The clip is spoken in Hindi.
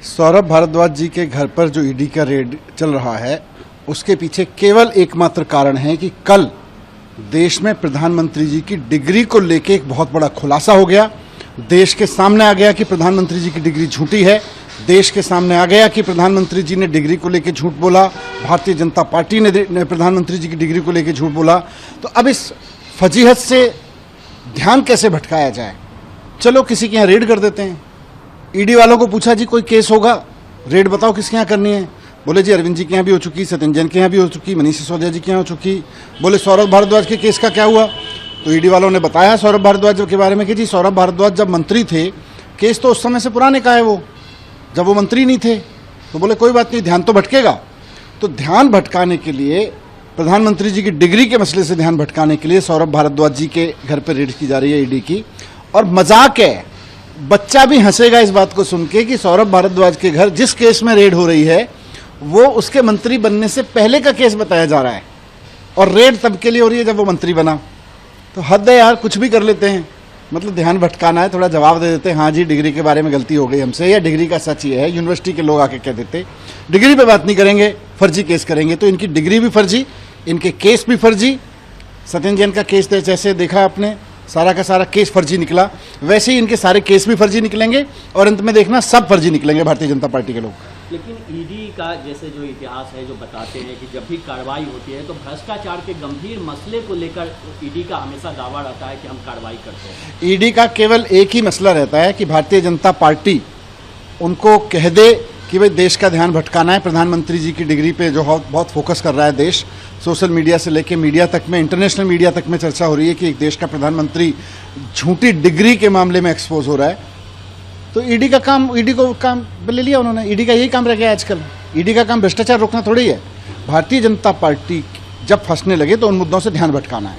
सौरभ भारद्वाज जी के घर पर जो ईडी का रेड चल रहा है उसके पीछे केवल एकमात्र कारण है कि कल देश में प्रधानमंत्री जी की डिग्री को लेकर एक बहुत बड़ा खुलासा हो गया। देश के सामने आ गया कि प्रधानमंत्री जी की डिग्री झूठी है। देश के सामने आ गया कि प्रधानमंत्री जी ने डिग्री को लेकर झूठ बोला, भारतीय जनता पार्टी ने प्रधानमंत्री जी की डिग्री को लेकर झूठ बोला। तो अब इस फजीहत से ध्यान कैसे भटकाया जाए? चलो किसी के यहाँ रेड कर देते हैं। ईडी वालों को पूछा जी कोई केस होगा, रेड बताओ किसके यहाँ करनी है। बोले जी अरविंद जी के यहाँ भी हो चुकी, सत्येंद्र जैन के यहाँ भी हो चुकी, मनीष सिसोदिया जी के यहाँ हो चुकी। बोले सौरभ भारद्वाज के केस का क्या हुआ? तो ईडी वालों ने बताया सौरभ भारद्वाज के बारे में कि जी सौरभ भारद्वाज जब मंत्री थे, केस तो उस समय से पुराने का है, वो जब वो मंत्री नहीं थे। तो बोले कोई बात नहीं, ध्यान तो भटकेगा। तो ध्यान भटकाने के लिए, प्रधानमंत्री जी की डिग्री के मसले से ध्यान भटकाने के लिए सौरभ भारद्वाज जी के घर पर रेड की जा रही है ईडी की। और मजाक है, बच्चा भी हंसेगा इस बात को सुन के कि सौरभ भारद्वाज के घर जिस केस में रेड हो रही है वो उसके मंत्री बनने से पहले का केस बताया जा रहा है, और रेड तब के लिए हो रही है जब वो मंत्री बना। तो हद है यार, कुछ भी कर लेते हैं। मतलब ध्यान भटकाना है, थोड़ा जवाब दे देते हैं, हाँ जी डिग्री के बारे में गलती हो गई हमसे, या डिग्री का सच ये है। यूनिवर्सिटी के लोग आके कह देते डिग्री पे बात नहीं करेंगे, फर्जी केस करेंगे। तो इनकी डिग्री भी फर्जी, इनके केस भी फर्जी। सत्येंद्र जैन का केस जैसे देखा आपने, सारा का सारा केस फर्जी निकला, वैसे ही इनके सारे केस भी फर्जी निकलेंगे और अंत में देखना सब फर्जी निकलेंगे भारतीय जनता पार्टी के लोग। लेकिन ईडी का जैसे जो इतिहास है, जो बताते हैं कि जब भी कार्रवाई होती है तो भ्रष्टाचार के गंभीर मसले को लेकर ईडी का हमेशा दावा रहता है कि हम कार्रवाई करते हैं। ईडी का केवल एक ही मसला रहता है कि भारतीय जनता पार्टी उनको कह दे कि भाई देश का ध्यान भटकाना है। प्रधानमंत्री जी की डिग्री पे जो बहुत फोकस कर रहा है देश, सोशल मीडिया से लेके मीडिया तक में, इंटरनेशनल मीडिया तक में चर्चा हो रही है कि एक देश का प्रधानमंत्री झूठी डिग्री के मामले में एक्सपोज हो रहा है। तो ईडी का काम, ईडी को काम ले लिया उन्होंने। ईडी का यही काम रह गया आजकल। ईडी का काम भ्रष्टाचार रोकना थोड़ी है। भारतीय जनता पार्टी जब फंसने लगे तो उन मुद्दों से ध्यान भटकाना है।